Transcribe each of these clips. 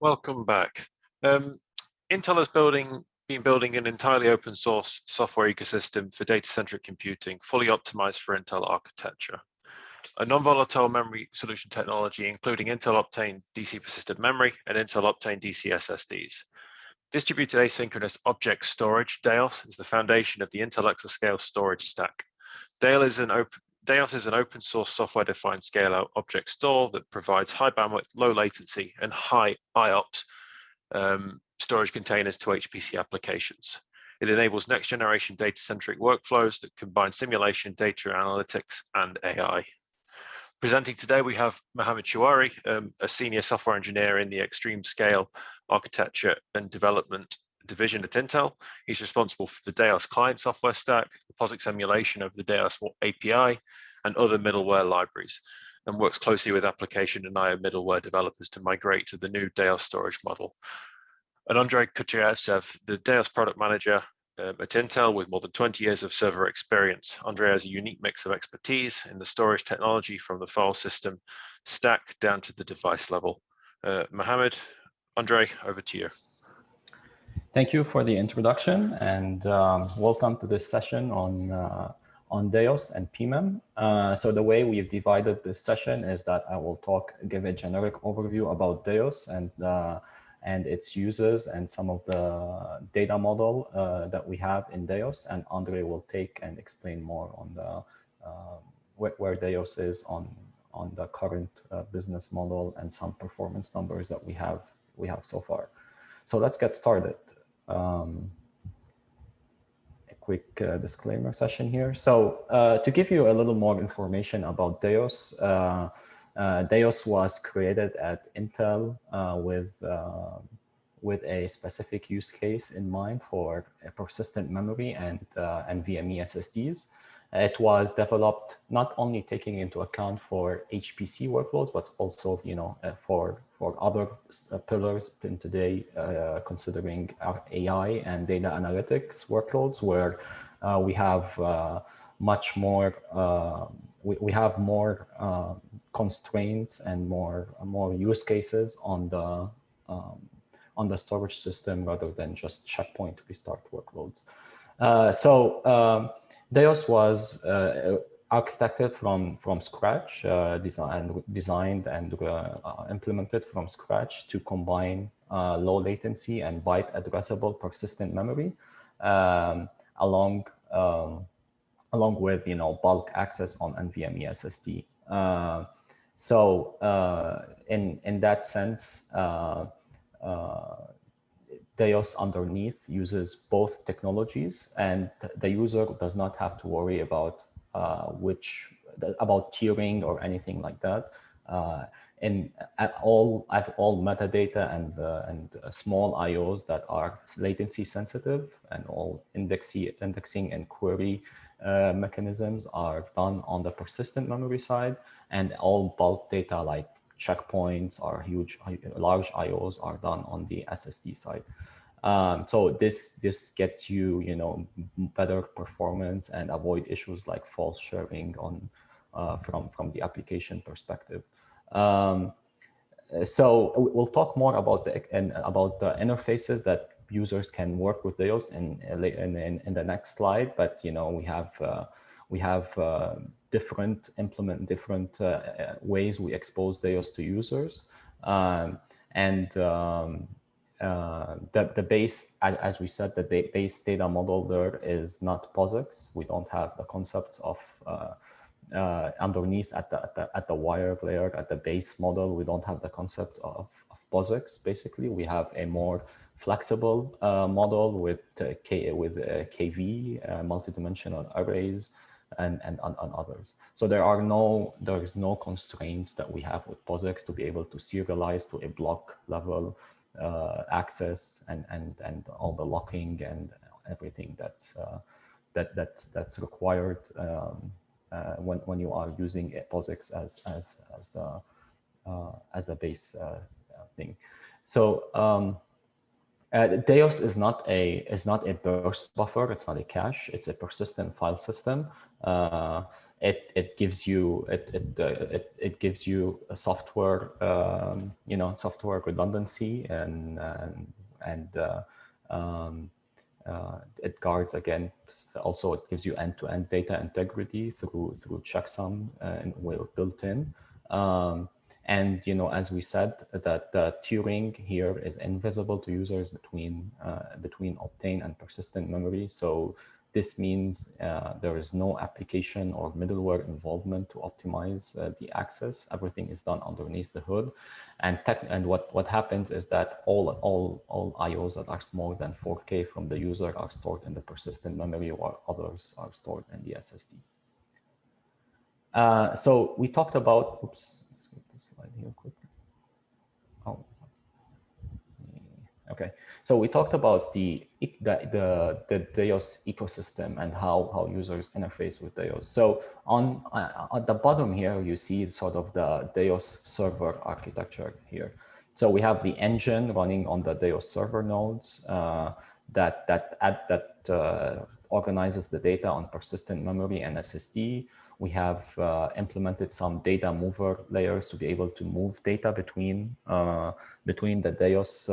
Welcome back. Intel has been building an entirely open source software ecosystem for data-centric computing, fully optimized for Intel architecture. A non-volatile memory solution technology, including Intel Optane DC persistent memory and Intel Optane DC SSDs. Distributed asynchronous object storage, DAOS, is the foundation of the Intel Exascale storage stack. DAOS is an open source software-defined scale-out object store that provides high bandwidth, low latency, and high IOPS storage containers to HPC applications. It enables next-generation data-centric workflows that combine simulation, data analytics, and AI. Presenting today, we have Mohamad Chaarawi, a senior software engineer in the extreme scale architecture and development division at Intel. He's responsible for the DAOS client software stack, the POSIX emulation of the DAOS API, and other middleware libraries, and works closely with application and IO middleware developers to migrate to the new DAOS storage model. And Andrey, Kudryavtsev, the DAOS product manager at Intel with more than 20 years of server experience. Andrey has a unique mix of expertise in the storage technology from the file system stack down to the device level. Mohamad, Andrey, over to you. Thank you for the introduction, and welcome to this session on DAOS and PMEM. So the way we've divided this session is that I will give a generic overview about DAOS and its users and some of the data model that we have in DAOS, and Andrey will take and explain more on the where DAOS is on the current business model and some performance numbers that we have so far. So let's get started. A quick disclaimer session here. So to give you a little more information about DAOS, DAOS was created at Intel with a specific use case in mind for a persistent memory and NVMe SSDs. It was developed not only taking into account for HPC workloads, but also for other pillars in today, considering our AI and data analytics workloads, where we have much more we have more constraints and more use cases on the storage system rather than just checkpoint restart workloads. DAOS was architected from scratch, designed and implemented from scratch to combine low latency and byte addressable persistent memory, along with bulk access on NVMe SSD. In that sense, DAOS underneath uses both technologies, and the user does not have to worry about tiering or anything like that. At all metadata and small IOs that are latency sensitive, and all indexing and query mechanisms are done on the persistent memory side, and all bulk data like checkpoints or large IOs are done on the SSD side. So this gets you better performance and avoid issues like false sharing on from the application perspective. So we'll talk more about the interfaces that users can work with DAOS in the next slide. But we have different ways we expose DAOS to users, and the base, as we said, the base data model there is not POSIX. We don't have the concepts of underneath at the wire layer at the base model. We don't have the concept of POSIX. Basically, we have a more flexible model with KV, multidimensional arrays, and others. So there is no constraints that we have with POSIX to be able to serialize to a block level access and all the locking and everything that's required when you are using a POSIX as the base thing. So DAOS is not a burst buffer. It's not a cache. It's a persistent file system. it gives you it gives you a software software redundancy and it guards against, also it gives you end-to-end data integrity through checksum and built in. And as we said, that the tiering here is invisible to users between obtain and persistent memory. So this means there is no application or middleware involvement to optimize the access. Everything is done underneath the hood. And what happens is that all IOs that are smaller than 4K from the user are stored in the persistent memory, while others are stored in the SSD. So we talked about, oops, let's get this slide here quickly. Oh, okay. So we talked about the DAOS ecosystem and how users interface with DAOS. So at the bottom here, you see sort of the DAOS server architecture here. So we have the engine running on the DAOS server nodes that organizes the data on persistent memory and SSD. We have implemented some data mover layers to be able to move data between the DAOS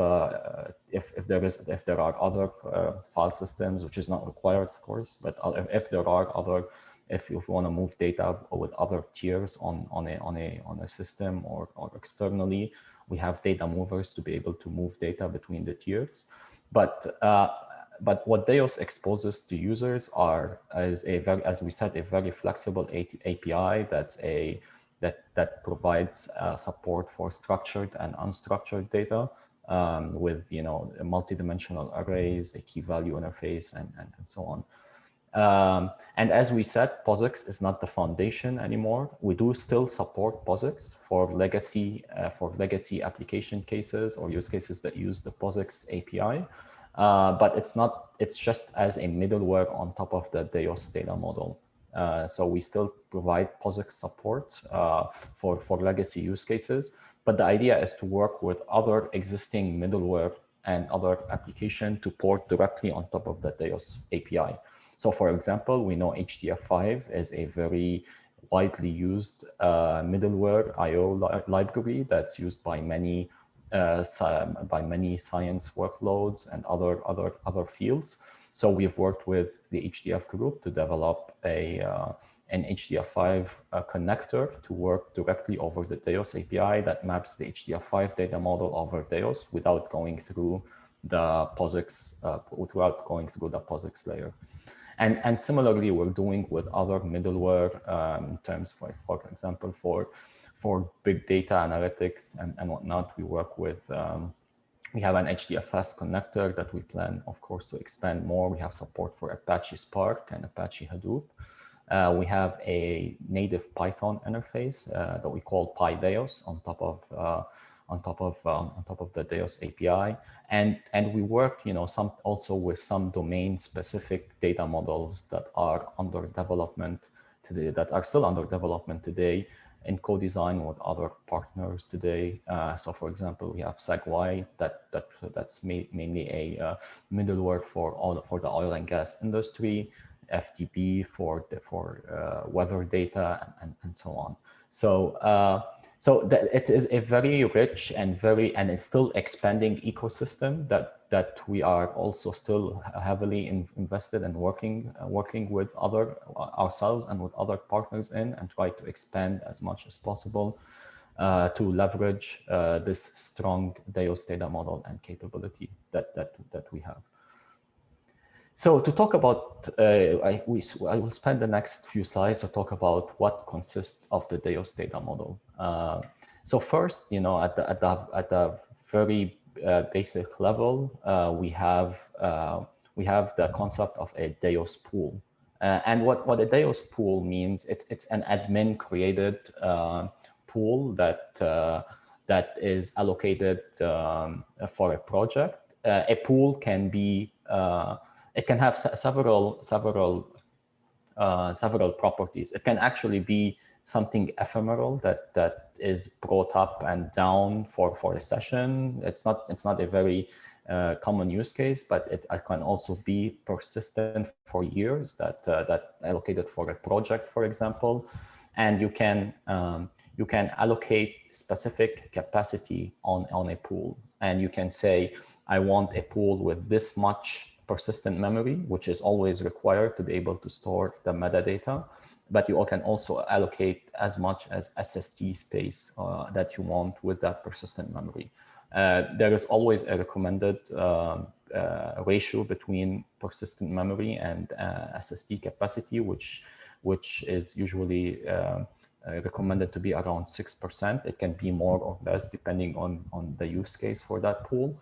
if there are other file systems, which is not required, of course, but if there are other, if you want to move data with other tiers on a system or externally, we have data movers to be able to move data between the tiers. But what DAOS exposes to users is as we said, a very flexible API that provides support for structured and unstructured data with multidimensional arrays, a key value interface, and so on. And as we said, POSIX is not the foundation anymore. We do still support POSIX for legacy application cases or use cases that use the POSIX API. But it's just as a middleware on top of the DAOS data model. So we still provide POSIX support for legacy use cases, but the idea is to work with other existing middleware and other application to port directly on top of the DAOS API. So for example, we know HDF5 is a very widely used middleware IO library that's used by many science workloads and other fields. So we've worked with the HDF group to develop an HDF5 connector to work directly over the DAOS API that maps the HDF5 data model over DAOS without going through the POSIX layer. And similarly, we're doing with other middleware in terms, for example, for big data analytics and whatnot. We work with, we have an HDFS connector that we plan, of course, to expand more. We have support for Apache Spark and Apache Hadoop. We have a native Python interface that we call PyDAOS on top of the DAOS API, and we work, also with some domain-specific data models that are under development today, that are still under development today, in co-design with other partners today. So, for example, we have SegWi that's mainly a middleware for the oil and gas industry, FDB for weather data, and so on. So it is a very rich and it's still expanding ecosystem that we are also still heavily invested in working with ourselves and with other partners in, and try to expand as much as possible to leverage this strong DAOS data model and capability that we have. So to talk about, I will spend the next few slides to talk about what consists of the DAOS data model. So first, at the very basic level, we have the concept of a DAOS pool, and what a DAOS pool means, it's an admin created pool that is allocated for a project. A pool can be it can have several properties. It can actually be something ephemeral that is brought up and down for a session. It's not a very common use case, but it can also be persistent for years, that allocated for a project, for example. And you can allocate specific capacity on a pool, and you can say, I want a pool with this much persistent memory, which is always required to be able to store the metadata. But you can also allocate as much as SSD space that you want with that persistent memory. There is always a recommended ratio between persistent memory and SSD capacity, which is usually recommended to be around 6%. It can be more or less depending on the use case for that pool.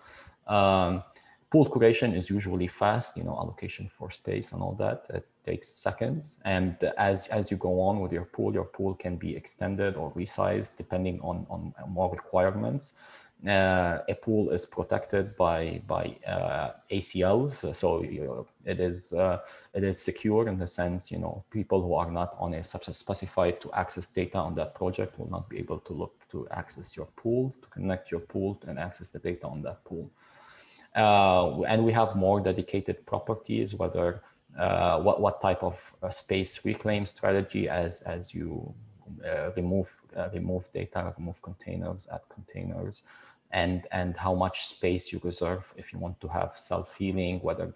Pool creation is usually fast, allocation for space and all that. It takes seconds. And as you go on with your pool can be extended or resized depending on more requirements. A pool is protected by ACLs, so it is secure in the sense, people who are not on a subset specified to access data on that project will not be able to look to access your pool, to connect your pool and access the data on that pool. And we have more dedicated properties, whether what type of space reclaim strategy as you remove data, remove containers, add containers, and how much space you reserve if you want to have self-healing, whether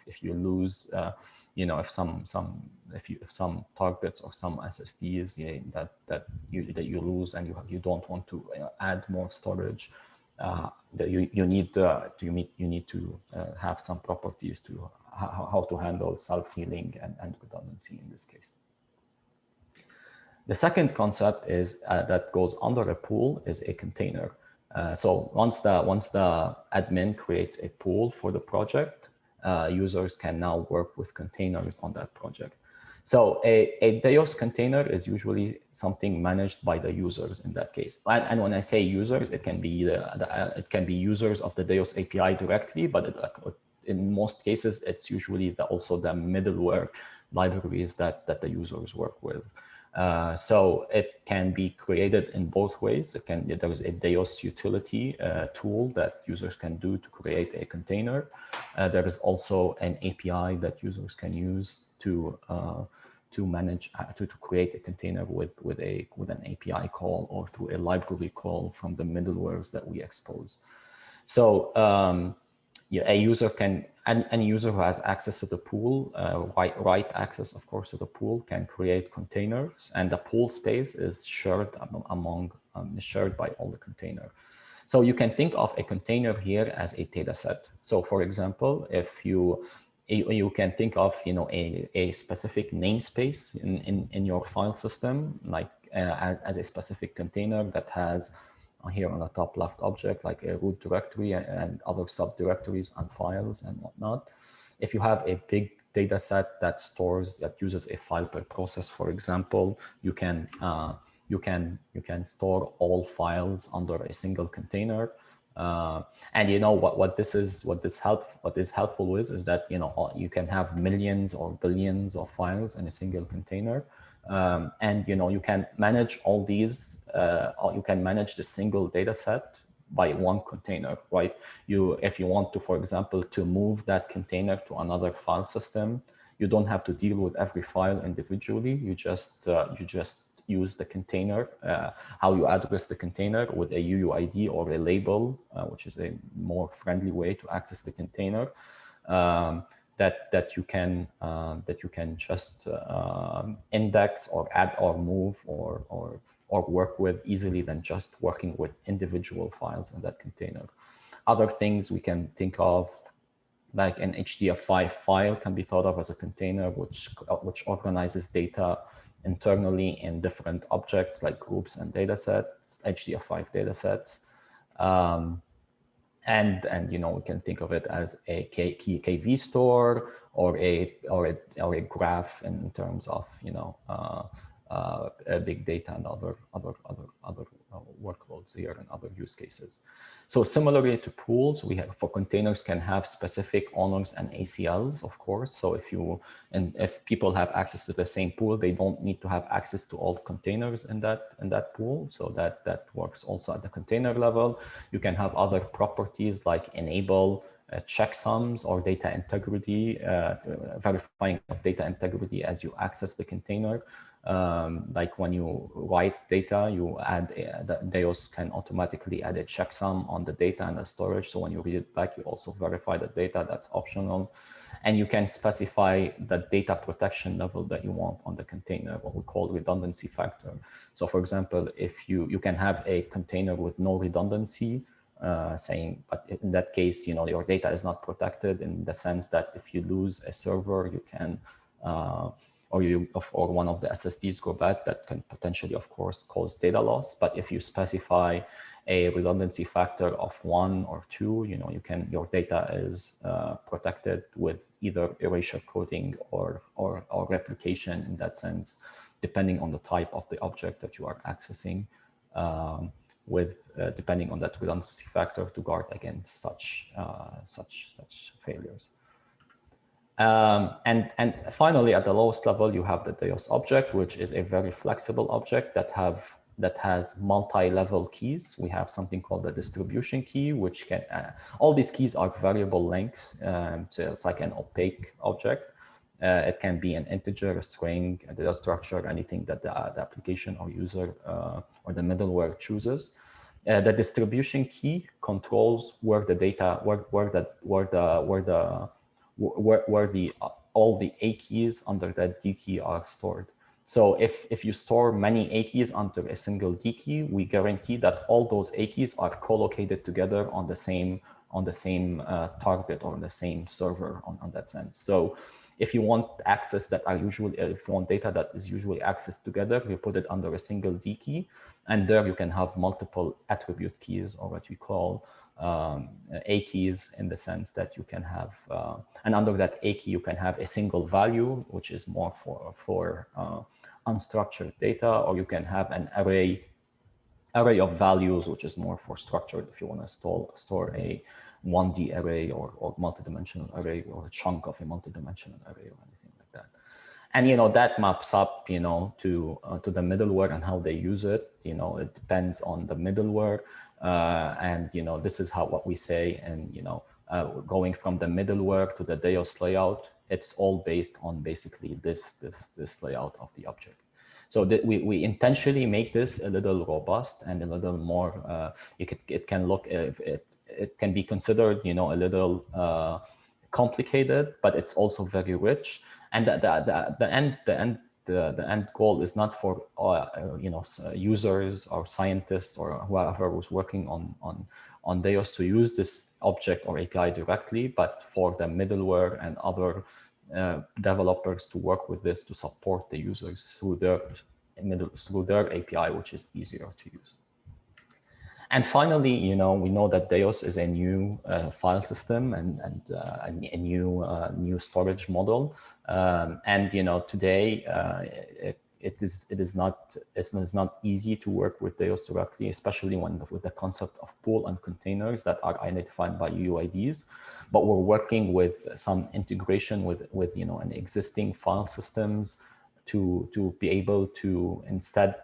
if you lose, if some targets or some SSDs that you lose and you don't want to add more storage. You need to have some properties to how to handle self-healing and redundancy in this case. The second concept is that goes under a pool is a container. So once the admin creates a pool for the project, users can now work with containers on that project. So a DAOS container is usually something managed by the users in that case. And when I say users, it can be it can be users of the DAOS API directly, but in most cases, it's usually also the middleware libraries that the users work with. So it can be created in both ways. There is a DAOS utility tool that users can do to create a container. There is also an API that users can use to manage to create a container with an API call or through a library call from the middlewares that we expose. So a user can, any user who has access to the pool, write access, of course, to the pool, can create containers, and the pool space is shared shared by all the container. So you can think of a container here as a data set. So for example, if you can think of a specific namespace in your file system, like as a specific container that has here on the top left object, like a root directory and other subdirectories and files and whatnot. If you have a big data set that uses a file per process, for example, you can store all files under a single container. And what is helpful with is that you can have millions or billions of files in a single container. And you can manage all these, or you can manage the single data set by one container, right? If you want to, for example, to move that container to another file system, you don't have to deal with every file individually. You just use the container, how you address the container with a UUID or a label, which is a more friendly way to access the container. That you can just index or add or move or work with easily than just working with individual files in that container. Other things we can think of, like an HDF5 file, can be thought of as a container which organizes data internally in different objects like groups and data sets, HDF5 data sets. And we can think of it as a KV store or a graph in terms of big data and other workloads here and other use cases. So similarly to pools, we have, for containers can have specific owners and ACLs, of course. So if people have access to the same pool, they don't need to have access to all containers in that pool. So that works also at the container level. You can have other properties like enable checksums or data integrity, verifying of data integrity as you access the container. Like when you write data, you add, the DAOS can automatically add a checksum on the data and the storage. So when you read it back, you also verify the data. That's optional. And you can specify the data protection level that you want on the container, what we call redundancy factor. So for example, if you can have a container with no redundancy, saying, but in that case, your data is not protected in the sense that if you lose a server, you can, or one of the SSDs go bad, that can potentially, of course, cause data loss. But if you specify a redundancy factor of 1 or 2, your data is protected with either erasure coding or replication in that sense, depending on the type of the object that you are accessing. Depending on that redundancy factor to guard against such failures. And finally, at the lowest level, you have the DAOS object, which is a very flexible object that has multi-level keys. We have something called the distribution key, which can, all these keys are variable lengths. So it's like an opaque object. It can be an integer, a string, a data structure, anything that the application or user or the middleware chooses. The distribution key controls where the data, all the A keys under that D key are stored. So if you store many A keys under a single D key, we guarantee that all those A keys are co-located together on the same target or the same server on that sense. So if you want access that are usually, if you want data that is usually accessed together, you put it under a single D key, and there you can have multiple attribute keys, or what we call A keys, in the sense that you can have, and under that A key you can have a single value, which is more for unstructured data, or you can have an array of values, which is more for structured, if you want to store a 1D array or multidimensional array, or a chunk of a multidimensional array or anything like that. And that maps up to the middleware and how they use it. It depends on the middleware, and this is what we say. And going from the middleware to the DAOS layout, it's all based on basically this layout of the object. So we intentionally make this a little robust and a little more. It can be considered, a little complicated, but it's also very rich. And the end goal is not for users or scientists or whoever was working on DAOS to use this object or API directly, but for the middleware and other developers to work with this to support the users through their API, which is easier to use. And finally, we know that DAOS is a new file system and a new storage model. And today it is not easy to work with DAOS directly, especially with the concept of pool and containers that are identified by UUIDs. But we're working with some integration with an existing file systems to be able to instead,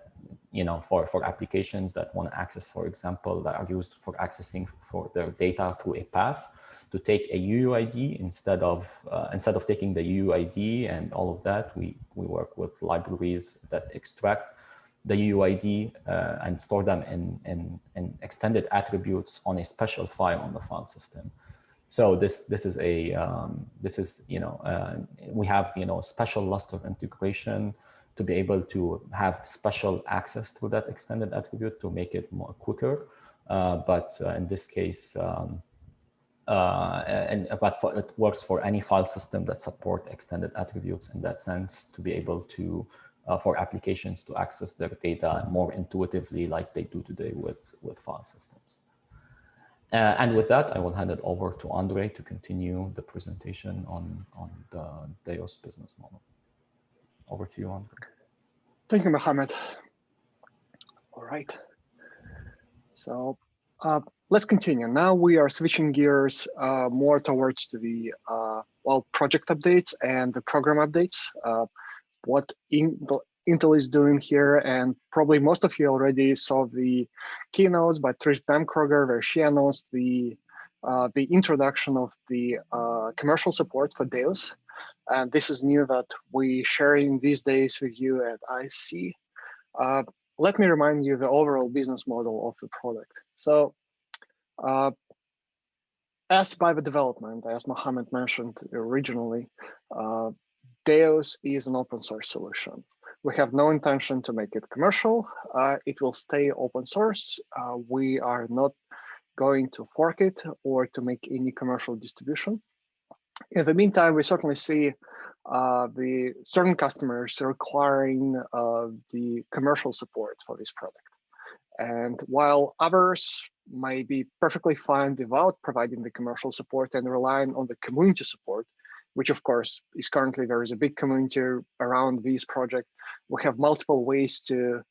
for applications that want to access, for example, that are used for accessing for their data through a path, to take a UUID instead of taking the UUID and all of that. We work with libraries that extract the UUID and store them in extended attributes on a special file on the file system. So we have special Lustre integration to be able to have special access to that extended attribute to make it more quicker. But in this case, it works for any file system that support extended attributes in that sense, to be able to for applications to access their data more intuitively, like they do today with file systems. And with that, I will hand it over to Andrey to continue the presentation on the DAOS business model. Over to you, Andrey. Thank you, Mohamad. All right. So let's continue. Now we are switching gears more towards to the project updates and the program updates. What Intel is doing here, and probably most of you already saw the keynotes by Trish Bamkroger, where she announced the introduction of the commercial support for DAOS. And this is new that we sharing these days with you at ISC. Let me remind you the overall business model of the product. So as by the development, as Mohamad mentioned originally, DAOS is an open source solution. We have no intention to make it commercial. It will stay open source. We are not going to fork it or to make any commercial distribution. In the meantime, we certainly see the certain customers requiring the commercial support for this product. And while others may be perfectly fine without providing the commercial support and relying on the community support, which of course is currently, there is a big community around this project. We have multiple ways to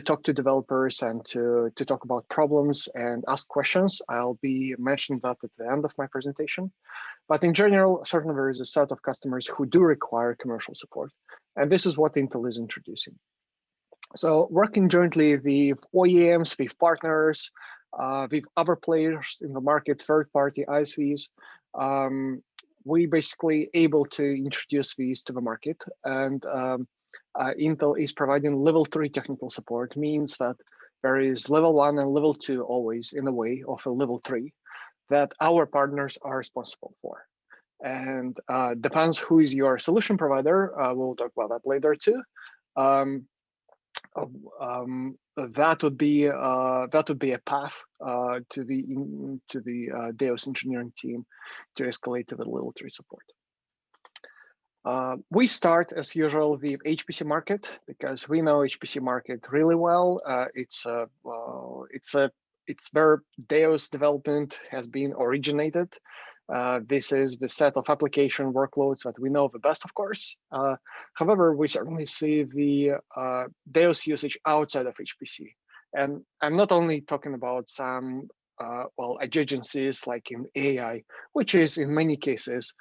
talk to developers and to talk about problems and ask questions. I'll be mentioning that at the end of my presentation. But in general, certainly there is a set of customers who do require commercial support. And this is what Intel is introducing. So working jointly with OEMs, with partners, with other players in the market, third-party ISVs, we basically able to introduce these to the market. And Intel is providing level 3 technical support, means that there is level 1 and level 2 always in the way of a level 3 that our partners are responsible for. And depends who is your solution provider. We'll talk about that later too. That would be a path to the DAOS engineering team to escalate to the level 3 support. We start as usual with HPC market because we know HPC market really well. It's where DAOS development has been originated. This is the set of application workloads that we know the best, of course. However, we certainly see the DAOS usage outside of HPC. And I'm not only talking about some adjacencies like in AI, which is in many cases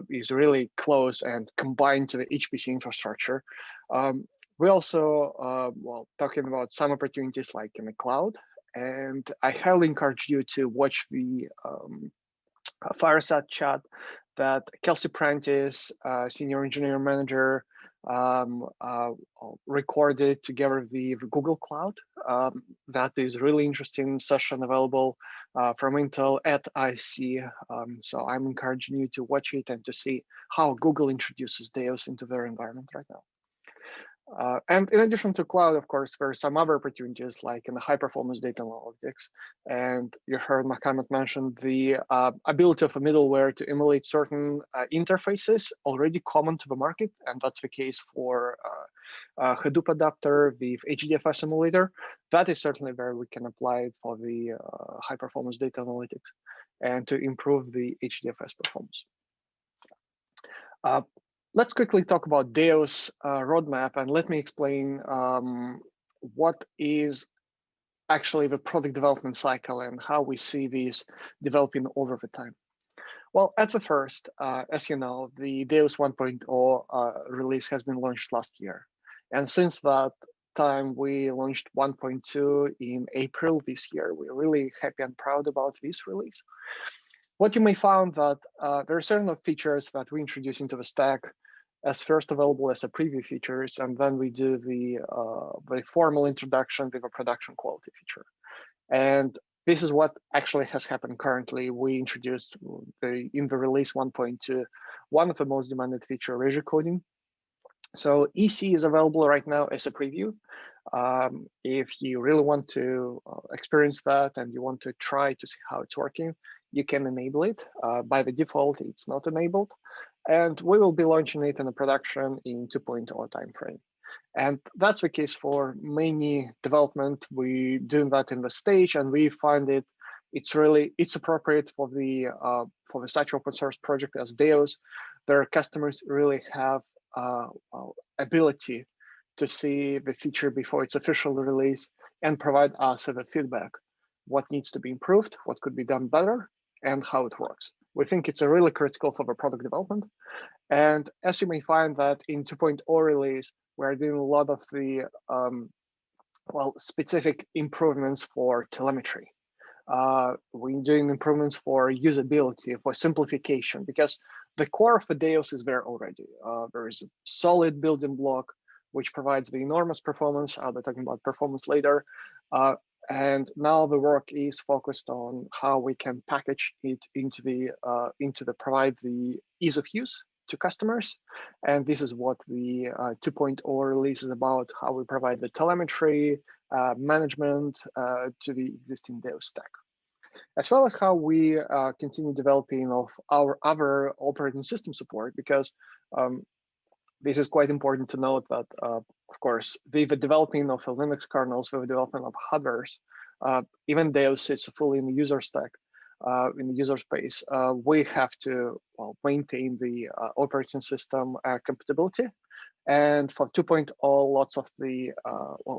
is really close and combined to the HPC infrastructure. We also talking about some opportunities like in the cloud. And I highly encourage you to watch the fireside chat that Kelsey Prentice, senior engineering manager, recorded together with the Google Cloud. That is really interesting session available from Intel at ISC. So I'm encouraging you to watch it and to see how Google introduces DAOS into their environment right now. And in addition to cloud, of course, there are some other opportunities like in the high performance data analytics. And you heard Mohamad mention the ability of a middleware to emulate certain interfaces already common to the market. And that's the case for Hadoop adapter with HDFS emulator. That is certainly where we can apply it for the high performance data analytics and to improve the HDFS performance. Let's quickly talk about DAOS roadmap, and let me explain what is actually the product development cycle and how we see these developing over the time. Well, at the first, as you know, the DAOS 1.0 release has been launched last year. And since that time, we launched 1.2 in April this year. We're really happy and proud about this release. What you may find that there are certain features that we introduce into the stack as first available as a preview features, and then we do the formal introduction with a production quality feature. And this is what actually has happened currently. We introduced in the release 1.2, one of the most demanded feature, erasure coding. So EC is available right now as a preview. If you really want to experience that and you want to try to see how it's working, you can enable it. By the default, it's not enabled. And we will be launching it in a production in 2.0 timeframe. And that's the case for many development. We doing that in the stage, and we find it's appropriate for the such open source project as DAOS. Their customers really have ability to see the feature before its official release and provide us with a feedback, what needs to be improved, what could be done better, and how it works. We think it's really critical for the product development. And as you may find that in 2.0 release, we're doing a lot of the specific improvements for telemetry. We're doing improvements for usability, for simplification, because the core of the DAOS is there already. There is a solid building block, which provides the enormous performance. I'll be talking about performance later. And now the work is focused on how we can package it into provide the ease of use to customers. And this is what the 2.0 release is about, how we provide the telemetry management to the existing DAOS stack, as well as how we continue developing of our other operating system support, because this is quite important to note that, of course, the developing of Linux kernels, the development of hardwares, even DAOS sits fully in the user stack, in the user space. We have to maintain the operating system compatibility. And for 2.0, lots of the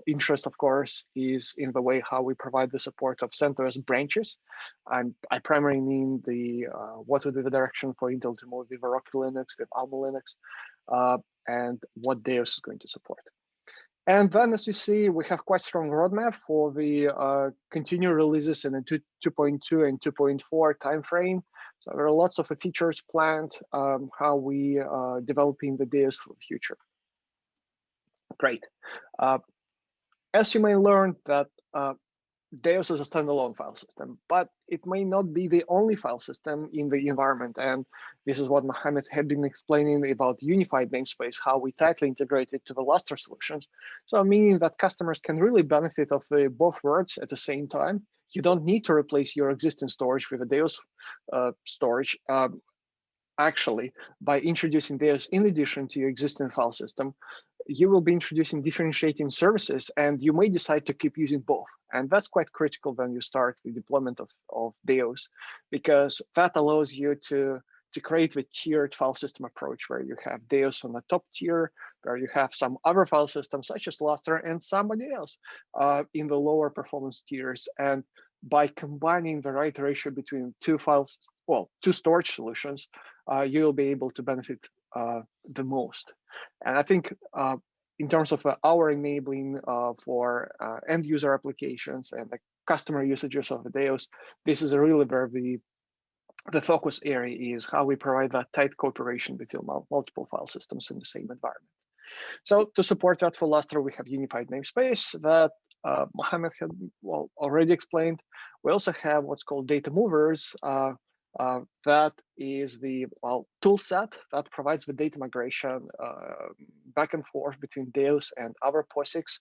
interest, of course, is in the way how we provide the support of CentOS branches. And I primarily mean the what would be the direction for Intel to move with Rocky Linux, with Alma Linux, and what DAOS is going to support. And then, as you see, we have quite strong roadmap for the continued releases in the 2.2 and 2.4 timeframe. So there are lots of features planned, how we are developing the DAOS for the future. Great. As you may learn that DAOS is a standalone file system, but it may not be the only file system in the environment. And this is what Mohamad had been explaining about unified namespace, how we tightly integrate it to the Lustre solutions. So meaning that customers can really benefit of both worlds at the same time. You don't need to replace your existing storage with a DAOS storage. Actually, by introducing DAOS in addition to your existing file system, you will be introducing differentiating services, and you may decide to keep using both. And that's quite critical when you start the deployment of DAOS, because that allows you to create the tiered file system approach, where you have DAOS on the top tier, where you have some other file systems such as Lustre and somebody else in the lower performance tiers. And by combining the right ratio between two storage solutions, you'll be able to benefit the most. And I think in terms of our enabling for end user applications and the customer usages of the DAOS, this is really where the focus area is, how we provide that tight cooperation between multiple file systems in the same environment. So to support that for Lustre, we have unified namespace that Mohamad had already explained. We also have what's called data movers. That is the tool set that provides the data migration back and forth between DAOS and our POSIX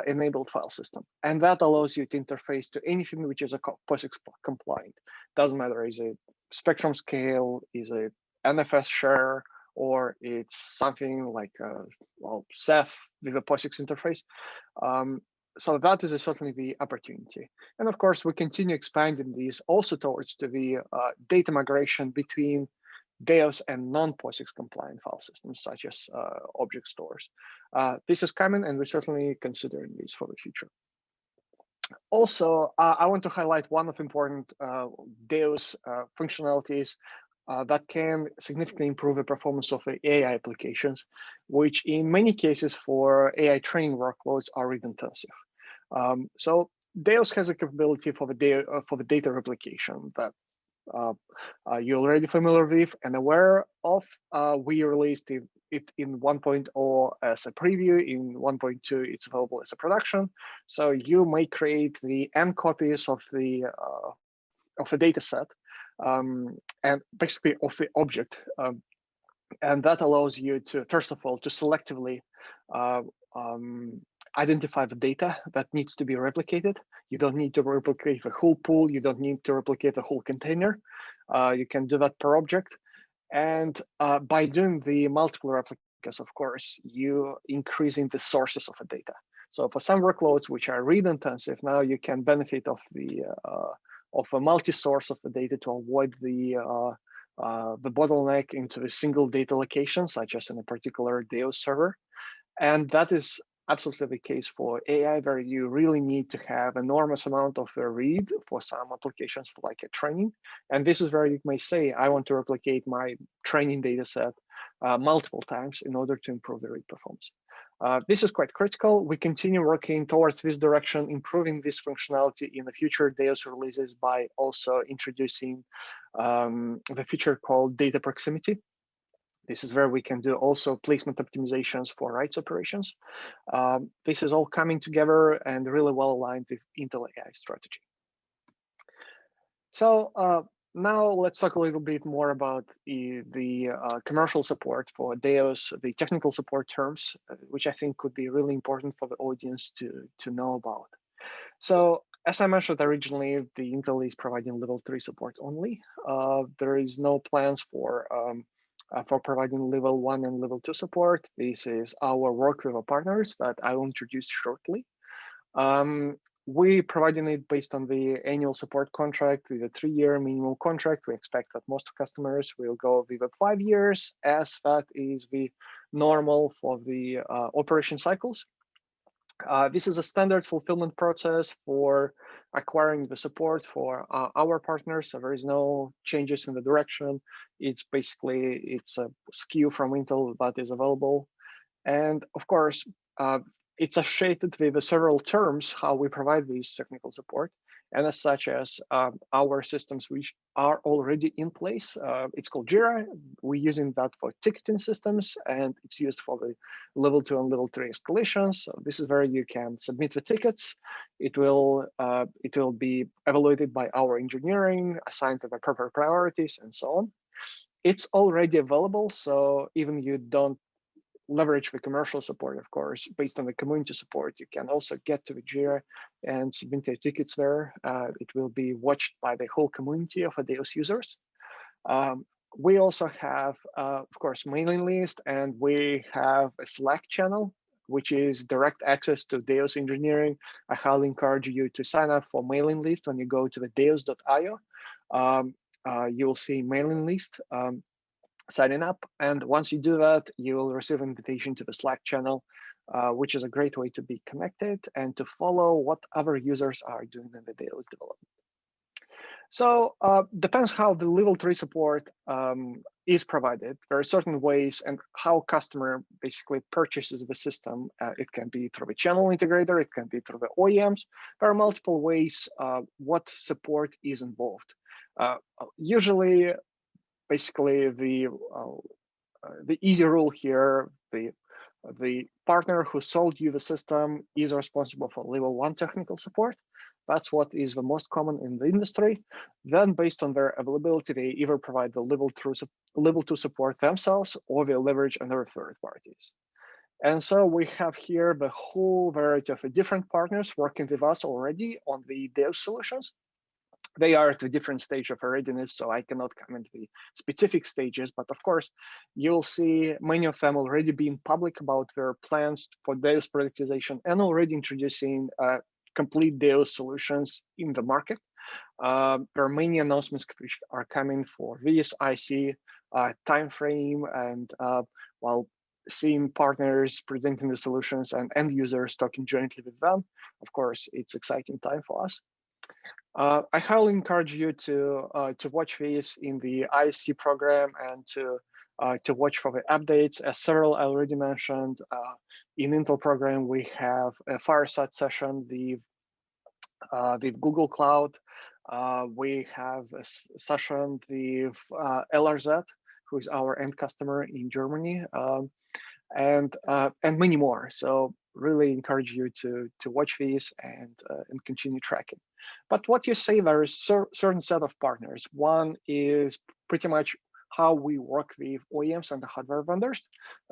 enabled file system. And that allows you to interface to anything which is a POSIX compliant. Doesn't matter, is it spectrum scale, is it NFS share, or it's something like Ceph with a POSIX interface. So that is certainly the opportunity. And of course, we continue expanding these also towards the data migration between DAOS and non-POSIX compliant file systems, such as object stores. This is coming, and we're certainly considering these for the future. Also, I want to highlight one of important DAOS functionalities that can significantly improve the performance of the AI applications, which in many cases for AI training workloads are read intensive. So DAOS has a capability for the data replication that you're already familiar with and aware of. We released it in 1.0 as a preview. In 1.2, it's available as a production. So you may create the n copies of the data set. And basically of the object. And that allows you to, first of all, to selectively identify the data that needs to be replicated. You don't need to replicate the whole pool. You don't need to replicate the whole container. You can do that per object. And by doing the multiple replicas, of course, you increasing the sources of the data. So for some workloads which are read intensive, now you can benefit of a multi-source of the data to avoid the bottleneck into a single data location, such as in a particular DAOS server. And that is absolutely the case for AI, where you really need to have enormous amount of read for some applications like a training. And this is where you may say, I want to replicate my training data set multiple times in order to improve the read performance. This is quite critical. We continue working towards this direction, improving this functionality in the future DAOS releases by also introducing the feature called data proximity. This is where we can do also placement optimizations for writes operations. This is all coming together and really well aligned with Intel AI strategy. So now let's talk a little bit more about the commercial support for DAOS, the technical support terms, which I think could be really important for the audience to know about. So as I mentioned originally, the Intel is providing level 3 support only. There is no plans for providing level 1 and level 2 support. This is our work with our partners that I will introduce shortly. We providing it based on the annual support contract with a 3-year minimum contract. We expect that most customers will go with 5 years, as that is the normal for the operation cycles. This is a standard fulfillment process for acquiring the support for our partners. So there is no changes in the direction. It's basically, it's a SKU from Intel that is available. And of course, it's associated with several terms how we provide this technical support. And as such as our systems which are already in place, it's called Jira. We're using that for ticketing systems, and it's used for the level 2 and level 3 escalations. So this is where you can submit the tickets. It will be evaluated by our engineering, assigned to the proper priorities, and so on. It's already available, so even you don't leverage the commercial support, of course, based on the community support, you can also get to the Jira and submit your tickets there. It will be watched by the whole community of DAOS users. We also have, of course, mailing list, and we have a Slack channel, which is direct access to DAOS engineering. I highly encourage you to sign up for mailing list when you go to the daos.io. You'll see mailing list. Signing up, and once you do that, you will receive an invitation to the Slack channel, which is a great way to be connected and to follow what other users are doing in the DAOS development. So depends how the level 3 support is provided. There are certain ways and how customer basically purchases the system. It can be through the channel integrator, it can be through the OEMs. There are multiple ways what support is involved. Usually, basically, the easy rule here, the partner who sold you the system is responsible for level 1 technical support. That's what is the most common in the industry. Then based on their availability, they either provide the level 2 support themselves, or they leverage other third parties. And so we have here the whole variety of different partners working with us already on the DAOS solutions. They are at a different stage of readiness, so I cannot comment the specific stages, but of course, you'll see many of them already being public about their plans for DAOS productization and already introducing complete DAOS solutions in the market. There are many announcements which are coming for this. I see timeframe, and while seeing partners presenting the solutions and end users talking jointly with them, of course, it's exciting time for us. I highly encourage you to watch this in the ISC program and to watch for the updates. As several I already mentioned, in Intel program, we have a fireside session with Google Cloud. We have a session with LRZ, who is our end customer in Germany, and many more. So really encourage you to watch these and continue tracking. But what you say, there is a certain set of partners. One is pretty much how we work with OEMs and the hardware vendors,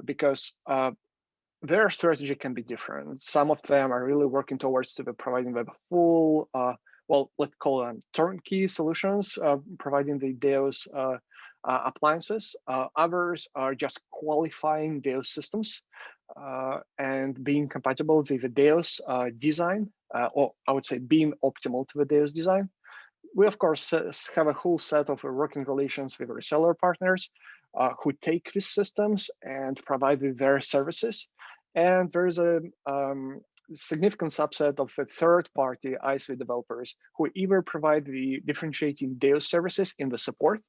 because their strategy can be different. Some of them are really working towards providing the full, well, let's call them turnkey solutions, providing the DAOS appliances. Others are just qualifying DAOS systems and being compatible with the DAOS design, or I would say being optimal to the DAOS design. We, of course, have a whole set of working relations with reseller partners who take these systems and provide their services. And there's a significant subset of third-party ISV developers who either provide the differentiating DAOS services in the support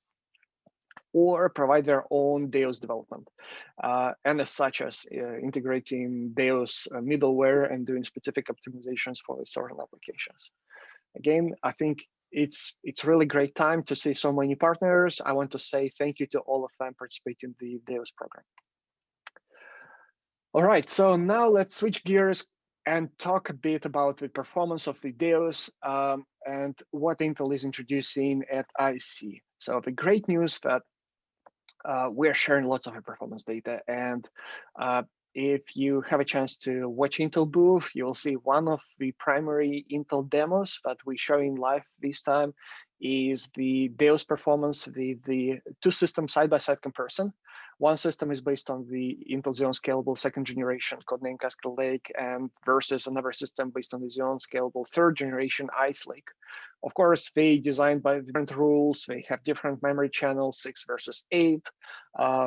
or provide their own DAOS development, and as such as integrating DAOS middleware and doing specific optimizations for certain applications. Again, I think it's really great time to see so many partners. I want to say thank you to all of them participating in the DAOS program. All right, so now let's switch gears and talk a bit about the performance of the DAOS and what Intel is introducing at ISC. So the great news that we're sharing lots of performance data, and if you have a chance to watch Intel booth, you'll see one of the primary Intel demos that we show in live this time is the DAOS performance, the two system side-by-side comparison. One system is based on the Intel Xeon Scalable second generation, codename Cascade Lake, and versus another system based on the Xeon Scalable third generation Ice Lake. Of course, they designed by different rules. They have different memory channels, 6 versus 8.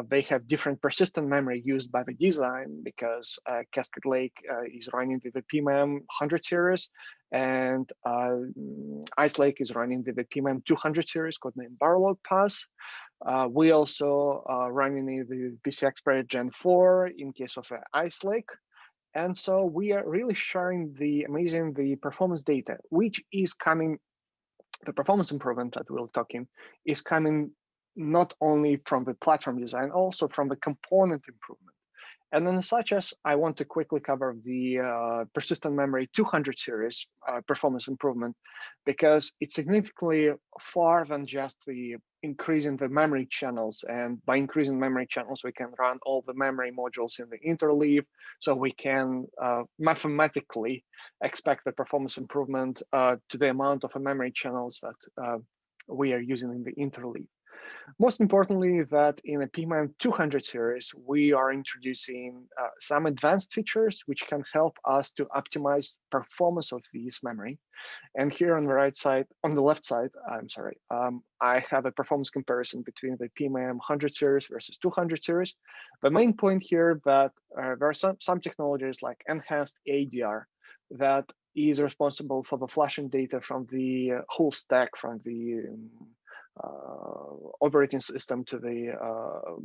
They have different persistent memory used by the design because Cascade Lake is running the PMEM 100 series, and Ice Lake is running the PMEM 200 series, codename Barlog Pass. We also running the PCI Express Gen 4 in case of Ice Lake. And so we are really sharing the performance data, which is coming, the performance improvement that we're talking is coming not only from the platform design, also from the component improvement. And then such as I want to quickly cover the persistent memory 200 series performance improvement, because it's significantly far than just the increasing the memory channels. And by increasing memory channels, we can run all the memory modules in the interleave. So we can mathematically expect the performance improvement to the amount of memory channels that we are using in the interleave. Most importantly, that in a PMEM 200 series, we are introducing some advanced features which can help us to optimize performance of this memory. And here on the right side, on the left side, I'm sorry, I have a performance comparison between the PMEM 100 series versus 200 series. The main point here that there are some technologies like enhanced ADR that is responsible for the flashing data from the whole stack, from the operating system to the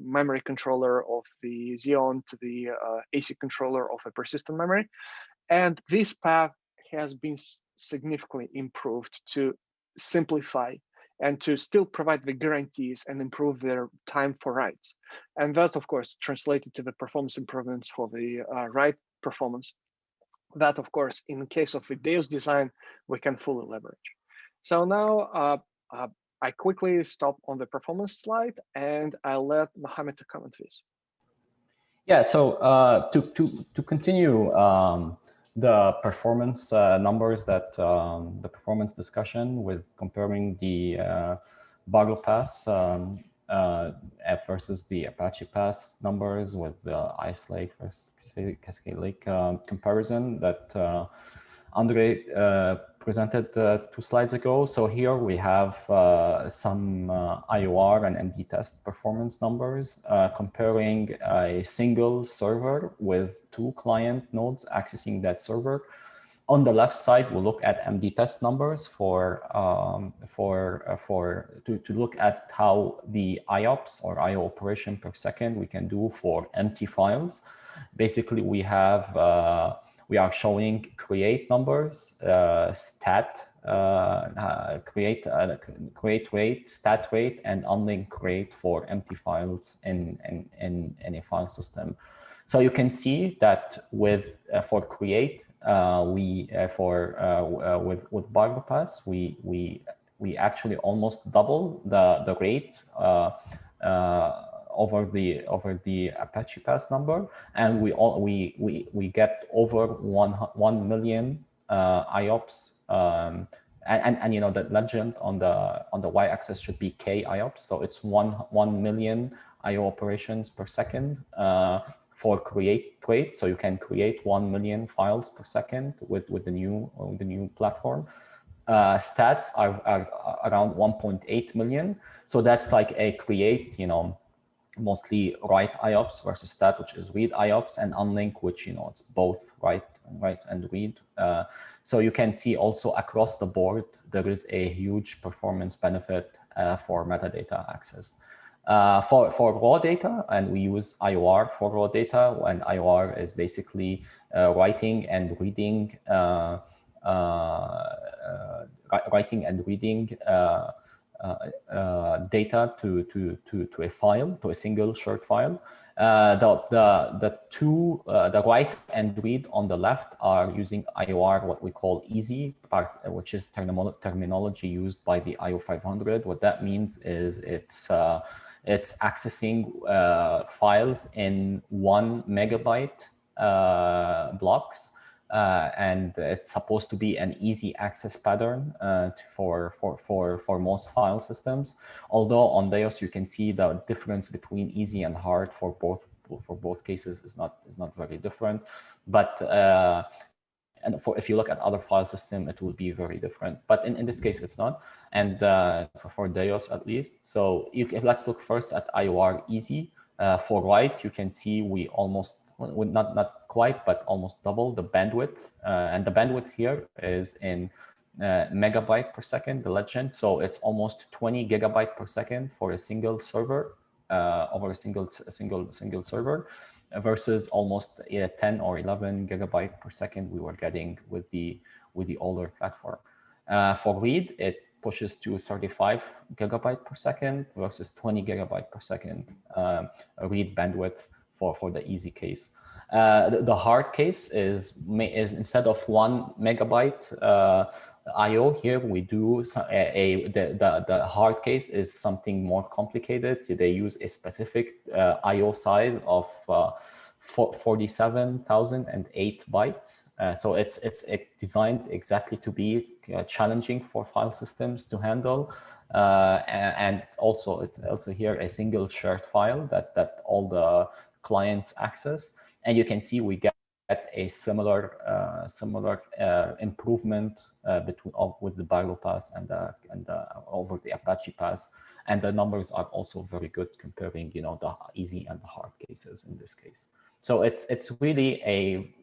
memory controller of the Xeon to the AC controller of a persistent memory. And this path has been significantly improved to simplify and to still provide the guarantees and improve their time for writes. And that, of course, translated to the performance improvements for the write performance. That, of course, in the case of the DAOS design, we can fully leverage. So now, I quickly stop on the performance slide, and I'll let Mohamad to comment this. Yeah, so to continue the performance numbers that the performance discussion with comparing the Barlow Pass versus the Apache Pass numbers with the Ice Lake versus Cascade Lake comparison that Andrey presented 2 slides ago. So here we have some IOR and MD test performance numbers comparing a single server with 2 client nodes accessing that server. On the left side, we'll look at MD test numbers to look at how the IOPS or IO operation per second we can do for empty files. Basically, we have we are showing create numbers, stat, create rate, stat rate, and unlink rate for empty files in a file system. So you can see that with for create, with Barlow Pass, we actually almost double the rate over the Apache Pass number, and we get over 1 million IOPS, and you know the legend on the y-axis should be k IOPS, so it's 1 million IO operations per second for create rate. So you can create 1 million files per second with the new platform. Stats are around 1.8 million. So that's like a create, you know, mostly write IOPS versus stat, which is read IOPS, and unlink, which it's both write and read. So you can see also across the board there is a huge performance benefit for metadata access. For raw data, and we use IOR for raw data, and IOR is basically writing and reading data to a file, to a single shared file. The write and read on the left are using IOR, what we call easy, which is terminology used by the IO 500. What that means is it's accessing files in 1 megabyte blocks. And it's supposed to be an easy access pattern for most file systems. Although on DAOS you can see the difference between easy and hard for both cases is not very different. But and if you look at other file system, it will be very different. But in this case, it's not. And for DAOS at least. So let's look first at IOR easy. For write, you can see we almost, not quite, but almost double the bandwidth. And the bandwidth here is in megabyte per second, the legend. So it's almost 20 gigabyte per second for a single server, over a single server, versus almost 10 or 11 gigabyte per second we were getting with the older platform. For read, it pushes to 35 gigabyte per second versus 20 gigabyte per second read bandwidth for the easy case. The hard case is instead of 1 megabyte IO here, we do the hard case is something more complicated. They use a specific IO size of 47,008 bytes. So it's designed exactly to be challenging for file systems to handle. And it's also here a single shared file that all the clients access. And you can see we get a similar improvement with the ByroPass and over the Apache Pass, and the numbers are also very good comparing the easy and the hard cases in this case. So it's really a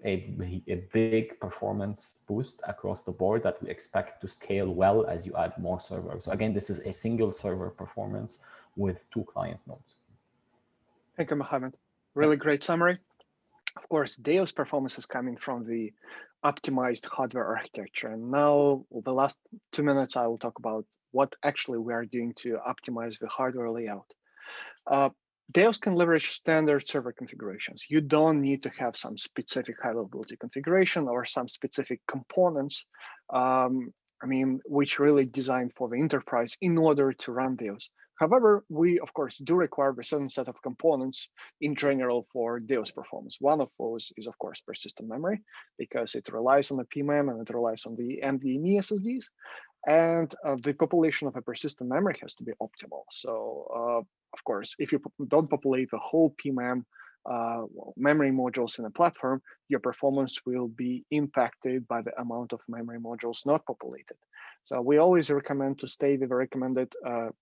big performance boost across the board that we expect to scale well as you add more servers. So again, this is a single server performance with 2 client nodes. Thank you, Mohamad. Really great summary. Of course, DAOS performance is coming from the optimized hardware architecture. And now, the last 2 minutes, I will talk about what actually we are doing to optimize the hardware layout. DAOS can leverage standard server configurations. You don't need to have some specific high availability configuration or some specific components, which really designed for the enterprise in order to run DAOS. However, we, of course, do require a certain set of components in general for DAOS performance. One of those is, of course, persistent memory, because it relies on the PMEM and it relies on the NVMe SSDs. And the population of a persistent memory has to be optimal. So, of course, if you don't populate the whole PMEM memory modules in a platform, your performance will be impacted by the amount of memory modules not populated. So we always recommend to stay with the recommended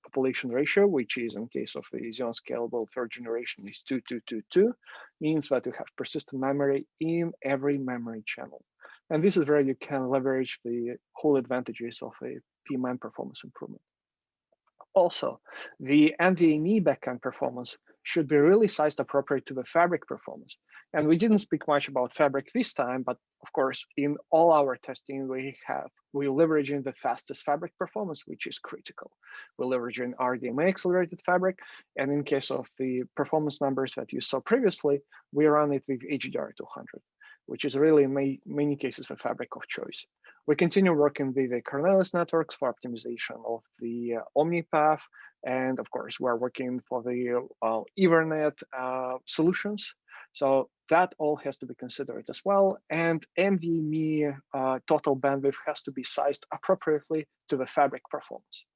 population ratio, which is, in case of the Xeon Scalable 3rd generation, is 2:2:2:2, means that you have persistent memory in every memory channel. And this is where you can leverage the whole advantages of a PMEM performance improvement. Also, the NVMe backend performance should be really sized appropriate to the Fabric performance. And we didn't speak much about Fabric this time, but of course, in all our testing, we're leveraging the fastest Fabric performance, which is critical. We're leveraging RDMA accelerated Fabric. And in case of the performance numbers that you saw previously, we run it with HDR 200, which is really in many cases the Fabric of choice. We continue working with the kernelless networks for optimization of the OmniPath. And of course, we're working for the Ethernet solutions. So that all has to be considered as well. And NVMe total bandwidth has to be sized appropriately to the Fabric performance.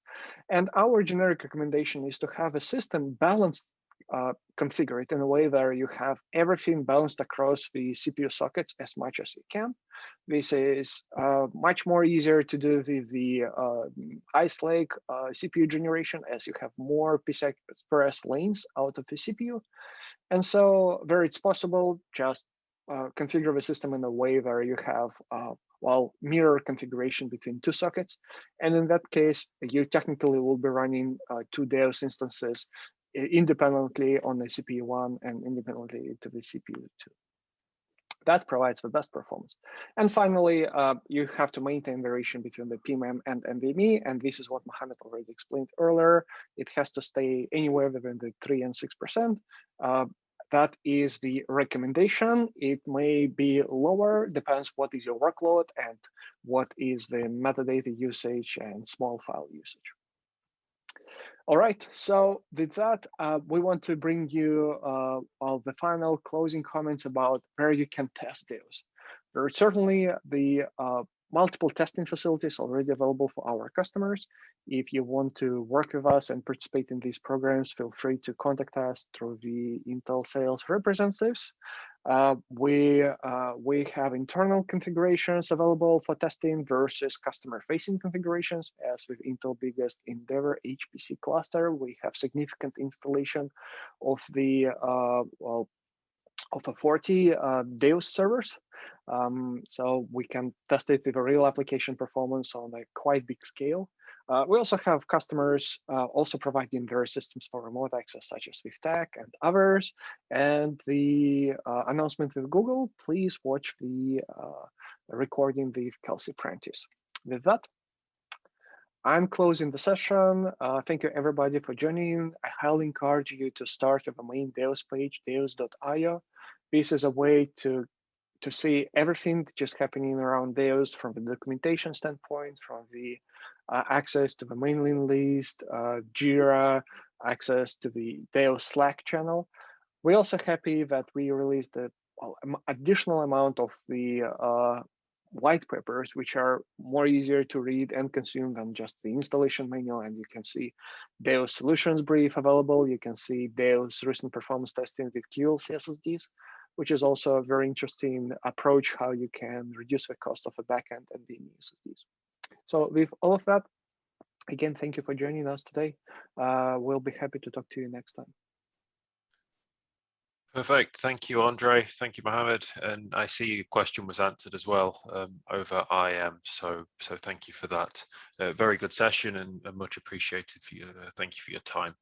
And our generic recommendation is to have a system balanced configure it in a way where you have everything bounced across the CPU sockets as much as you can. This is much more easier to do with the Ice Lake CPU generation, as you have more PCI Express lanes out of the CPU. And so where it's possible, just configure the system in a way where you have mirror configuration between two sockets. And in that case, you technically will be running two DAOS instances independently on the CPU1 and independently to the CPU2. That provides the best performance. And finally, you have to maintain variation between the PMEM and NVMe, and this is what Mohamad already explained earlier. It has to stay anywhere within the 3 and 6%. That is the recommendation. It may be lower, depends what is your workload and what is the metadata usage and small file usage. All right, so with that, we want to bring you the final closing comments about where you can test DAOS. There are certainly the multiple testing facilities already available for our customers. If you want to work with us and participate in these programs, feel free to contact us through the Intel sales representatives. We have internal configurations available for testing versus customer-facing configurations. As with Intel biggest Endeavor HPC cluster, we have significant installation of the of a 40 DAOS servers. So we can test it with a real application performance on a quite big scale. We also have customers also providing their systems for remote access, such as with Tech and others. And the announcement with Google, please watch the recording with Kelsey Prentice. With that, I'm closing the session. Thank you everybody for joining. I highly encourage you to start with the main DAOS page, daos.io. This is a way to see everything just happening around DAOS from the documentation standpoint, from the access to the mailing list, Jira, access to the DAOS Slack channel. We're also happy that we released the additional amount of the white papers, which are more easier to read and consume than just the installation manual. And you can see DAOS solutions brief available. You can see DAOS recent performance testing with QLC SSDs, which is also a very interesting approach how you can reduce the cost of a backend and the SSDs. So with all of that, again, thank you for joining us today. We'll be happy to talk to you next time. Perfect. Thank you, Andrey. Thank you, Mohamad. And I see your question was answered as well over IM. So thank you for that. Very good session and much appreciated for you. Thank you for your time.